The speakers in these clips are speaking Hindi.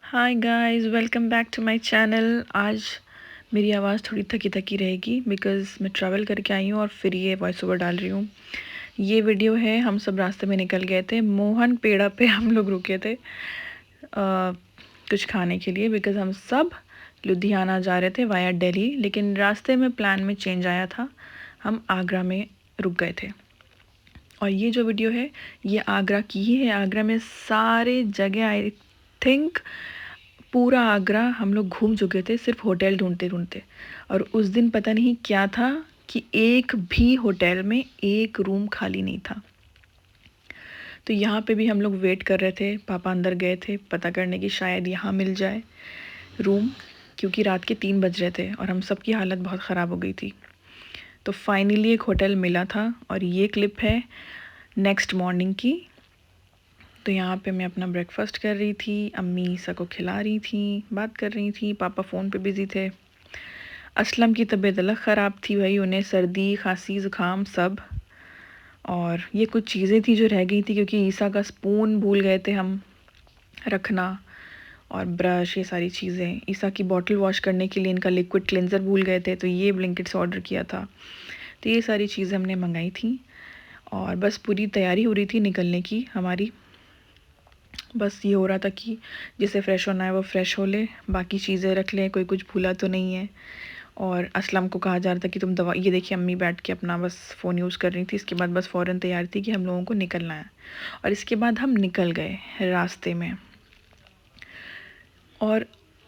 Hi guys, welcome back to my channel. आज मेरी आवाज़ थोड़ी थकी थकी रहेगी बिकॉज़ मैं ट्रैवल करके आई हूँ और फिर ये वॉइस ओवर डाल रही हूँ। ये वीडियो है, हम सब रास्ते में निकल गए थे। मोहन पेड़ा पे हम लोग रुके थे कुछ खाने के लिए बिकॉज़ हम सब लुधियाना जा रहे थे वाया दिल्ली, लेकिन रास्ते में प्लान में चेंज आया था। हम आगरा में रुक गए थे और ये जो वीडियो है ये आगरा की ही है। आगरा में सारे जगह आई थिंक पूरा आगरा हम लोग घूम चुके थे सिर्फ होटल ढूंढते ढूंढते। और उस दिन पता नहीं क्या था कि एक भी होटल में एक रूम खाली नहीं था। तो यहाँ पे भी हम लोग वेट कर रहे थे। पापा अंदर गए थे पता करने की शायद यहाँ मिल जाए रूम, क्योंकि रात के 3 बज रहे थे और हम सब की हालत बहुत ख़राब हो गई थी। तो फाइनली एक होटल मिला था और ये क्लिप है नेक्स्ट मॉर्निंग की। तो यहाँ पे मैं अपना ब्रेकफास्ट कर रही थी, अम्मी ईसा को खिला रही थी, बात कर रही थी, पापा फ़ोन पे बिज़ी थे। असलम की तबीयत अलग ख़राब थी भाई, उन्हें सर्दी खांसी ज़ुकाम सब। और ये कुछ चीज़ें थी जो रह गई थी क्योंकि ईसा का स्पून भूल गए थे हम रखना, और ब्रश, ये सारी चीज़ें। ईसा की बॉटल वॉश करने के लिए इनका लिक्विड क्लेंज़र भूल गए थे, तो ये ब्लिंकिट से ऑर्डर किया था। तो ये सारी चीज़ें हमने मंगाई थी और बस पूरी तैयारी हो रही थी निकलने की हमारी। बस ये हो रहा था कि जिसे फ़्रेश होना है वो फ़्रेश हो ले, बाकी चीज़ें रख लें, कोई कुछ भूला तो नहीं है। और असलम को कहा जा रहा था कि तुम दवा, ये देखिए अम्मी बैठ के अपना बस फ़ोन यूज़ कर रही थी। इसके बाद बस फ़ौरन तैयार थी कि हम लोगों को निकलना है। और इसके बाद हम निकल गए रास्ते में। और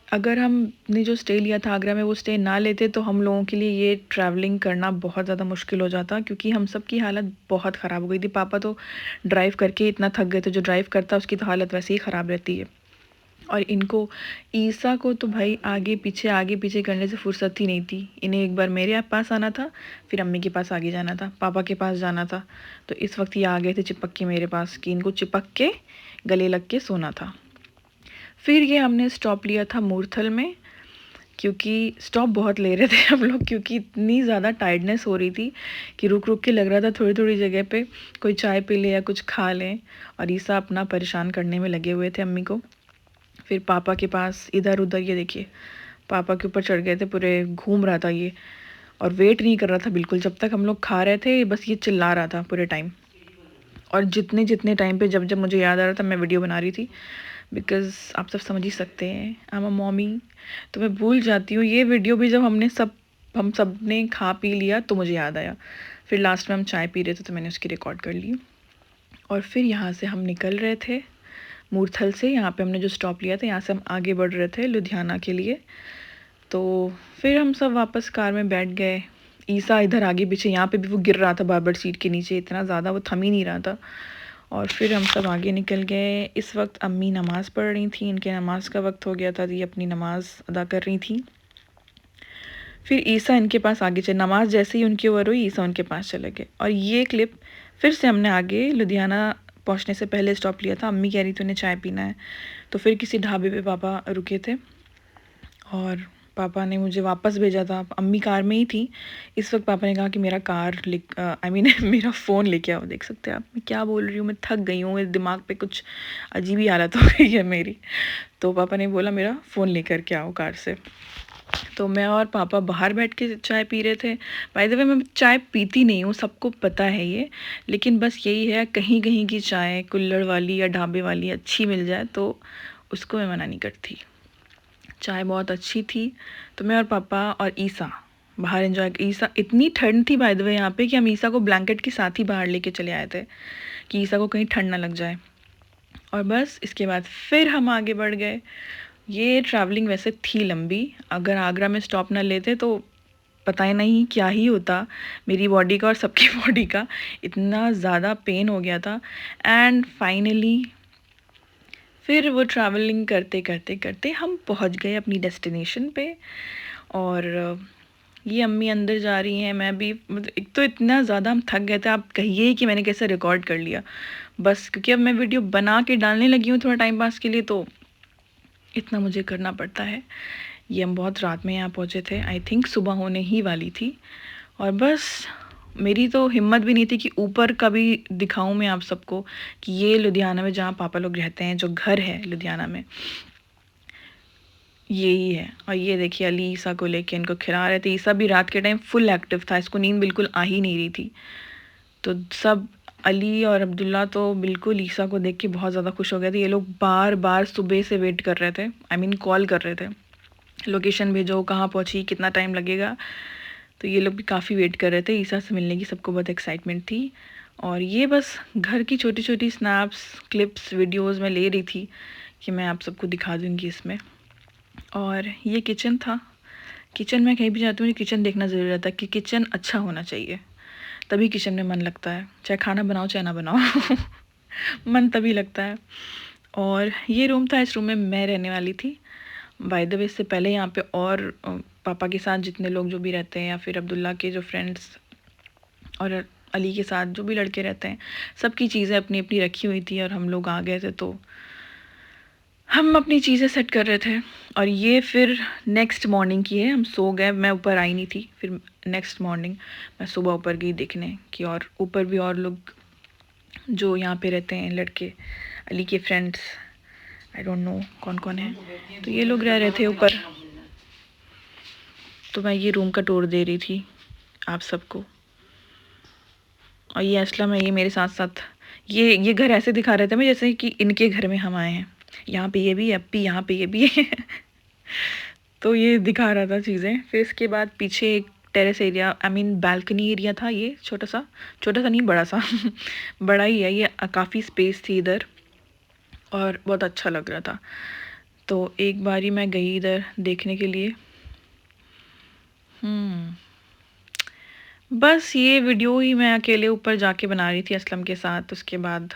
अगर हमने जो स्टे लिया था आगरा में वो स्टे ना लेते तो हम लोगों के लिए ये ट्रैवलिंग करना बहुत ज़्यादा मुश्किल हो जाता, क्योंकि हम सब की हालत बहुत ख़राब हो गई थी। पापा तो ड्राइव करके इतना थक गए थे, जो ड्राइव करता है उसकी तो हालत वैसे ही ख़राब रहती है। और इनको, ईसा को तो भाई आगे पीछे करने से फुर्सत ही नहीं थी। इन्हें एक बार मेरे पास आना था, फिर अम्मी के पास आगे जाना था, पापा के पास जाना था। तो इस वक्त ये आ गए थे चिपक के मेरे पास कि इनको चिपक के गले लग के सोना था। फिर ये हमने स्टॉप लिया था मूर्थल में, क्योंकि स्टॉप बहुत ले रहे थे हम लोग, क्योंकि इतनी ज़्यादा टायर्डनेस हो रही थी कि रुक रुक के लग रहा था थोड़ी थोड़ी जगह पे कोई चाय पी ले या कुछ खा लें। और ईसा अपना परेशान करने में लगे हुए थे अम्मी को। फिर पापा के पास इधर उधर, ये देखिए पापा के ऊपर चढ़ गए थे, पूरे घूम रहा था ये। और वेट नहीं कर रहा था बिल्कुल, जब तक हम लोग खा रहे थे बस ये चिल्ला रहा था पूरे टाइम। और जितने जितने टाइम पे जब जब मुझे याद आ रहा था मैं वीडियो बना रही थी, बिकॉज़ आप सब समझ ही सकते हैं आई एम अ मॉमी, तो मैं भूल जाती हूँ। ये वीडियो भी जब हम सब ने खा पी लिया तो मुझे याद आया। फिर लास्ट में हम चाय पी रहे थे तो मैंने उसकी रिकॉर्ड कर ली। और फिर यहाँ से हम निकल रहे थे मूर्थल से। यहाँ पे हमने जो स्टॉप लिया था यहाँ से हम आगे बढ़ रहे थे लुधियाना के लिए। तो फिर हम सब वापस कार में बैठ गए। ईसा इधर आगे पीछे, यहाँ पे भी वो गिर रहा था बार बार सीट के नीचे, इतना ज़्यादा वो थम ही नहीं रहा था। और फिर हम सब आगे निकल गए। इस वक्त अम्मी नमाज़ पढ़ रही थी, इनके नमाज़ का वक्त हो गया था, ये अपनी नमाज़ अदा कर रही थी। फिर ईसा इनके पास आगे चले, नमाज़ जैसे ही उनकी ओवर हुई ईसा उनके पास चले गए। और ये क्लिप फिर से हमने आगे लुधियाना पहुंचने से पहले स्टॉप लिया था। अम्मी कह रही थी उन्हें चाय पीना है, तो फिर किसी ढाबे पे पापा रुके थे और पापा ने मुझे वापस भेजा था। अम्मी कार में ही थी। इस वक्त पापा ने कहा कि मेरा मेरा फ़ोन लेके आओ। देख सकते हैं आप मैं क्या बोल रही हूँ, मैं थक गई हूँ, मेरे दिमाग पे कुछ अजीब ही हालत हो गई है मेरी। तो पापा ने बोला मेरा फ़ोन लेकर के आओ कार से। तो मैं और पापा बाहर बैठ के चाय पी रहे थे। बाय द वे मैं चाय पीती नहीं हूँ, सबको पता है ये, लेकिन बस यही है कहीं कहीं की चाय कुल्हड़ वाली या ढाबे वाली अच्छी मिल जाए तो उसको मैं मना नहीं करती। चाय बहुत अच्छी थी। तो मैं और पापा और ईसा बाहर एंजॉय। ईसा, इतनी ठंड थी बाय द वे यहाँ पे कि हम ईसा को ब्लैंकेट के साथ ही बाहर लेके चले आए थे कि ईसा को कहीं ठंड ना लग जाए। और बस इसके बाद फिर हम आगे बढ़ गए। ये ट्रैवलिंग वैसे थी लंबी, अगर आगरा में स्टॉप ना लेते तो पता ही नहीं क्या ही होता मेरी बॉडी का और सबकी बॉडी का। इतना ज़्यादा पेन हो गया था। एंड फाइनली फिर वो ट्रैवलिंग करते करते करते हम पहुंच गए अपनी डेस्टिनेशन पे। और ये अम्मी अंदर जा रही हैं, मैं भी, मतलब एक तो इतना ज़्यादा हम थक गए थे, आप कहिए कि मैंने कैसे रिकॉर्ड कर लिया बस, क्योंकि अब मैं वीडियो बना के डालने लगी हूँ थोड़ा टाइम पास के लिए, तो इतना मुझे करना पड़ता है। ये हम बहुत रात में यहाँ पहुँचे थे, आई थिंक सुबह होने ही वाली थी। और बस मेरी तो हिम्मत भी नहीं थी कि ऊपर का भी दिखाऊं मैं आप सबको कि ये लुधियाना में जहाँ पापा लोग रहते हैं, जो घर है लुधियाना में, यही है। और ये देखिए अली ईसा को लेके इनको खिला रहे थे। ईसा भी रात के टाइम फुल एक्टिव था, इसको नींद बिल्कुल आ ही नहीं रही थी। तो सब अली और अब्दुल्ला तो बिल्कुल ईसा को देख के बहुत ज़्यादा खुश हो गए थे। ये लोग बार बार सुबह से वेट कर रहे थे, आई मीन कॉल कर रहे थे, लोकेशन भेजो, कहाँ पहुँची, कितना टाइम लगेगा। तो ये लोग भी काफ़ी वेट कर रहे थे ईसा से मिलने की, सबको बहुत एक्साइटमेंट थी। और ये बस घर की छोटी छोटी स्नैप्स, क्लिप्स, वीडियोज़ मैं ले रही थी कि मैं आप सबको दिखा दूँगी इसमें। और ये किचन था। किचन में कहीं भी जाती हूँ मुझे किचन देखना ज़रूरी रहता है कि किचन अच्छा होना चाहिए, तभी किचन में मन लगता है, चाहे खाना बनाओ चाहे ना बनाओ मन तभी लगता है। और ये रूम था, इस रूम में मैं रहने वाली थी। बाय द वे इससे पहले यहाँ पे और पापा के साथ जितने लोग जो भी रहते हैं, या फिर अब्दुल्ला के जो फ्रेंड्स और अली के साथ जो भी लड़के रहते हैं, सबकी चीज़ें अपनी अपनी रखी हुई थी। और हम लोग आ गए थे तो हम अपनी चीज़ें सेट कर रहे थे। और ये फिर नेक्स्ट मॉर्निंग की है, हम सो गए, मैं ऊपर आई नहीं थी। फिर नेक्स्ट मॉर्निंग मैं सुबह ऊपर गई देखने कि और ऊपर भी और लोग जो यहाँ पे रहते हैं लड़के, अली के फ्रेंड्स, आई डोंट नो कौन कौन है, तो ये लोग रह रहे थे ऊपर। तो मैं ये रूम का टूर दे रही थी आप सबको। और ये असलम है, ये मेरे साथ साथ, ये घर ऐसे दिखा रहे थे मैं जैसे कि इनके घर में हम आए हैं। यहाँ पे ये भी है, अप्पी यहाँ पे ये भी है तो ये दिखा रहा था चीज़ें। फिर इसके बाद पीछे एक terrace area, I mean balcony area था, ये छोटा सा, छोटा सा नहीं बड़ा सा बड़ा ही है ये, काफ़ी स्पेस थी इधर और बहुत अच्छा लग रहा था। तो एक बारी मैं गई इधर देखने के लिए। बस ये वीडियो ही मैं अकेले ऊपर जाके बना रही थी असलम के साथ। उसके बाद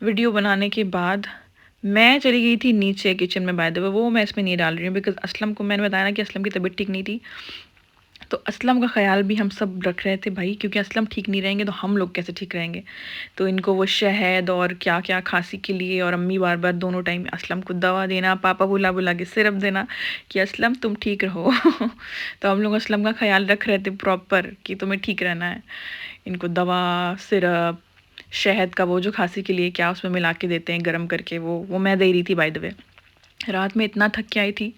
वीडियो बनाने के बाद मैं चली गई थी नीचे किचन में। बाय द वे वो मैं इसमें नहीं डाल रही हूँ बिकॉज़ असलम को मैंने बताया ना कि असलम की तबीयत ठीक नहीं थी, तो असलम का ख्याल भी हम सब रख रहे थे भाई, क्योंकि असलम ठीक नहीं रहेंगे तो हम लोग कैसे ठीक रहेंगे। तो इनको वो शहद और क्या क्या खांसी के लिए, और अम्मी बार बार दोनों टाइम असलम को दवा देना, पापा बुला बुला के सिरप देना कि असलम तुम ठीक रहो तो हम लोग असलम का ख्याल रख रहे थे प्रॉपर कि तुम्हें ठीक रहना है। इनको दवा, सिरप, शहद का वो जो खांसी के लिए क्या उसमें मिला के देते हैं गर्म करके, वो मैं दे रही थी बाय द वे। रात में इतना थक के आई थी,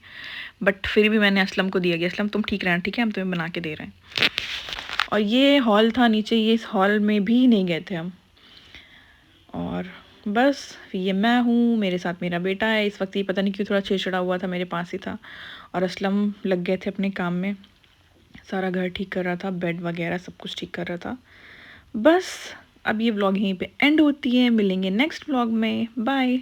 बट फिर भी मैंने असलम को दिया कि असलम तुम ठीक रहना, ठीक है, हम तुम्हें बना के दे रहे हैं। और ये हॉल था नीचे, ये इस हॉल में भी नहीं गए थे हम। और बस ये मैं हूँ, मेरे साथ मेरा बेटा है। इस वक्त ये पता नहीं क्यों थोड़ा छेछड़ा हुआ था, मेरे पास ही था। और असलम लग गए थे अपने काम में, सारा घर ठीक कर रहा था, बेड वगैरह सब कुछ ठीक कर रहा था। बस अब ये व्लॉग यहीं पे एंड होती है, मिलेंगे नेक्स्ट व्लॉग में, बाय।